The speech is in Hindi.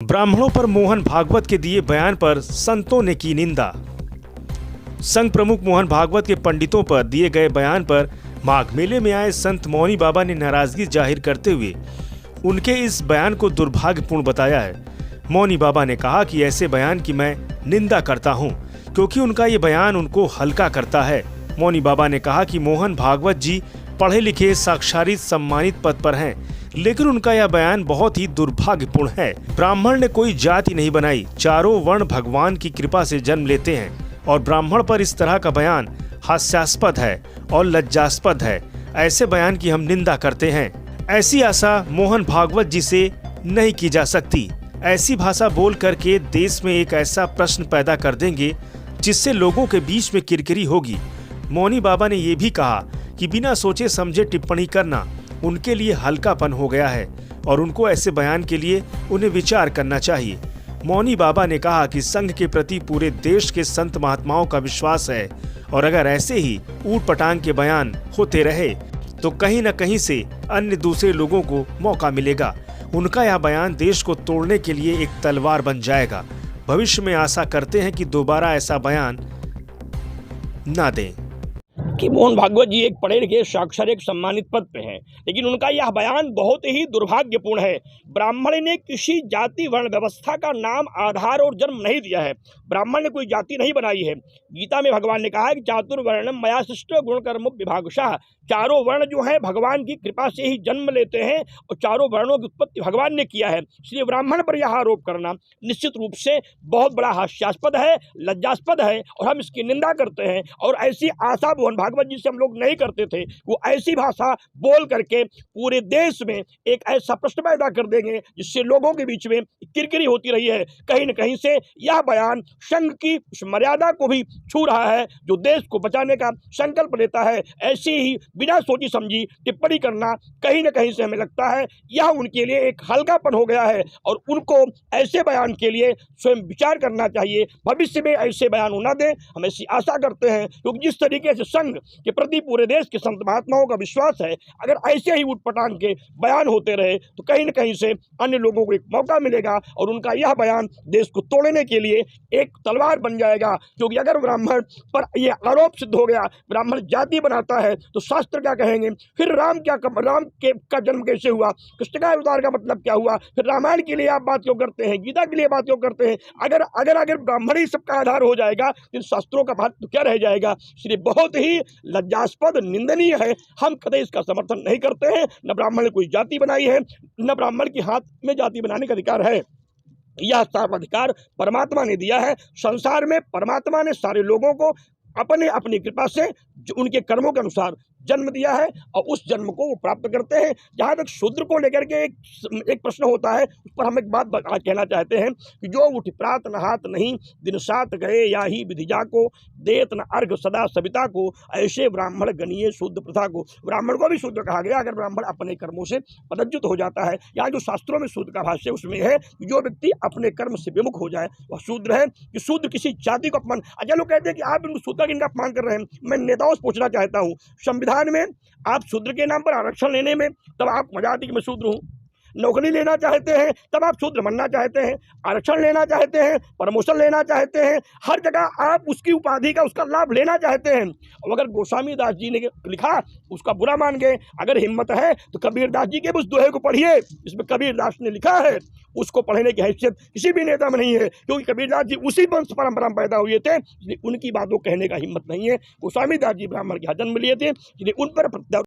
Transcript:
ब्राह्मणों पर मोहन भागवत के दिए बयान पर संतों ने की निंदा। संघ प्रमुख मोहन भागवत के पंडितों पर दिए गए बयान पर माघ मेले में आए संत मौनी बाबा ने नाराजगी जाहिर करते हुए उनके इस बयान को दुर्भाग्यपूर्ण बताया है। मौनी बाबा ने कहा कि ऐसे बयान की मैं निंदा करता हूं, क्योंकि उनका ये बयान उनको हल्का करता है। मौनी बाबा ने कहा कि मोहन भागवत जी पढ़े लिखे साक्षारित सम्मानित पद पर हैं, लेकिन उनका यह बयान बहुत ही दुर्भाग्यपूर्ण है। ब्राह्मण ने कोई जाति नहीं बनाई, चारों वर्ण भगवान की कृपा से जन्म लेते हैं और ब्राह्मण पर इस तरह का बयान हास्यास्पद है और लज्जास्पद है। ऐसे बयान की हम निंदा करते हैं। ऐसी आशा मोहन भागवत जी से नहीं की जा सकती। ऐसी भाषा बोल करके देश में एक ऐसा प्रश्न पैदा कर देंगे जिससे लोगों के बीच में किरकिरी होगी। मौनी बाबा ने ये भी कहा कि बिना सोचे समझे टिप्पणी करना उनके लिए हल्कापन हो गया है और उनको ऐसे बयान के लिए उन्हें विचार करना चाहिए। मौनी बाबा ने कहा कि संघ के प्रति पूरे देश के संत महात्माओं का विश्वास है और अगर ऐसे ही ऊट पटांग के बयान होते रहे तो कहीं न कहीं से अन्य दूसरे लोगों को मौका मिलेगा। उनका यह बयान देश को तोड़ने के लिए एक तलवार बन जाएगा। भविष्य में आशा करते हैं कि दोबारा ऐसा बयान ना दें। कि मोहन भागवत जी एक पढ़े लिखे साक्षर एक सम्मानित पद पे हैं, लेकिन उनका यह बयान बहुत ही दुर्भाग्यपूर्ण है। ब्राह्मण ने किसी जाति वर्ण व्यवस्था का नाम, आधार और जन्म नहीं दिया है। ब्राह्मण ने कोई जाति नहीं बनाई है। गीता में भगवान ने कहा है कि चातुर्वर्ण मया सृष्ट गुण कर्म विभागशः। चारों वर्ण जो है भगवान की कृपा से ही जन्म लेते हैं और चारों वर्णों की उत्पत्ति भगवान ने किया है। इसलिए ब्राह्मण पर यह आरोप करना निश्चित रूप से बहुत बड़ा हास्यास्पद है, लज्जास्पद है और हम इसकी निंदा करते हैं। और ऐसी आशा मोहन भागवत जी से हम लोग नहीं करते थे। वो ऐसी भाषा बोल करके पूरे देश में एक ऐसा प्रश्न पैदा कर देंगे जिससे लोगों के बीच में किरकिरी होती रही है। कहीं न कहीं से यह बयान संघ की मर्यादा को भी छू रहा है, जो देश को बचाने का संकल्प लेता है। ऐसी ही बिना सोची समझी टिप्पणी करना कहीं न कहीं से हमें लगता है यह उनके लिए एक हल्कापन हो गया है और उनको ऐसे बयान के लिए स्वयं विचार करना चाहिए। भविष्य में ऐसे बयान न दें, हम ऐसी आशा करते हैं, क्योंकि जिस तरीके से संघ के प्रति पूरे देश के संत महात्माओं का विश्वास है, अगर ऐसे ही उटपटांग के बयान होते रहे तो कहीं न कहीं से अन्य लोगों को एक मौका मिलेगा और उनका यह बयान देश को तोड़ने के लिए एक तलवार बन जाएगा। क्योंकि अगर ब्राह्मण पर यह आरोप सिद्ध हो गया, ब्राह्मण जाति बनाता है, तो शास्त्र क्या कहेंगे? फिर राम का जन्म कैसे हुआ? कृष्ण का अवतार का मतलब क्या हुआ? फिर रामायण के लिए आप बात क्यों करते हैं? गीता के लिए बात क्यों करते हैं? अगर ब्राह्मण ही सबका आधार हो जाएगा, इन शास्त्रों का महत्व क्या रह जाएगा? इसलिए बहुत ही लज्जास्पद, निंदनीय है। हम कतई इसका समर्थन नहीं करते हैं। न ब्राह्मण ने कोई जाति बनाई है, न ब्राह्मण के हाथ में जाति बनाने का अधिकार है। यह सर्वाधिकार परमात्मा ने दिया है। संसार में परमात्मा ने सारे लोगों को अपने अपनी कृपा से उनके कर्मों के अनुसार जन्म दिया है और उस जन्म को वो प्राप्त करते हैं। जहाँ तक शूद्र को लेकर के एक प्रश्न होता है, उस पर हम एक बात कहना चाहते हैं कि जो उठ प्रात नहात नहीं, दिन सात गए या ही विधिजा को, देत न अर्घ सदा सविता को, ऐसे ब्राह्मण गणीय शूद्र प्रथा को। ब्राह्मण को भी शूद्र कहा गया अगर ब्राह्मण अपने कर्मों से पदच्युत हो जाता है। यहाँ जो शास्त्रों में शूद्र का भाष्य उसमें है कि जो व्यक्ति अपने कर्म से विमुख हो जाए वह शूद्र है। कि शूद्र किसी जाति को अपमान, अच्छा लोग कहते हैं कि आप इनको शूद्र इनका अपमान कर रहे हैं। मैं नेताओं से पूछना चाहता हूँ, संविधान में आप शूद्र के नाम पर आरक्षण लेने में तब आप मजा आती कि मैं शूद्र हूं। नौकरी लेना चाहते हैं तब आप शूद्र बनना चाहते हैं। आरक्षण लेना चाहते हैं, प्रमोशन लेना चाहते हैं, हर जगह आप उसकी उपाधि का उसका लाभ लेना चाहते हैं। और अगर गोस्वामी दास जी ने लिखा उसका बुरा मान गए, अगर हिम्मत है तो कबीर दास जी के उस दोहे को पढ़िए। इसमें कबीर दास ने लिखा है, उसको पढ़ने की हैसियत किसी भी नेता में नहीं है, क्योंकि कबीर दास जी उसी वंश परंपरा में पैदा हुए थे, इसलिए उनकी बातों कहने का हिम्मत नहीं है। गोस्वामी दास जी ब्राह्मण के यहाँ जन्म लिए थे, इसलिए उन पर